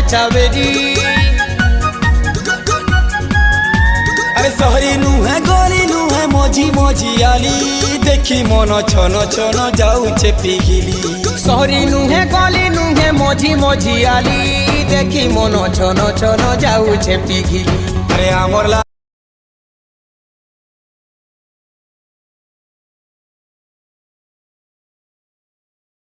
छावेरी अरे सहरी नुहे गली नुहे मझी मझी आली देखी मन छन छन जाऊचे पिघिली सहरी नुहे गली नुहे मझी मझी आली देखी मन छन छन जाऊचे पिघिली अरे आमर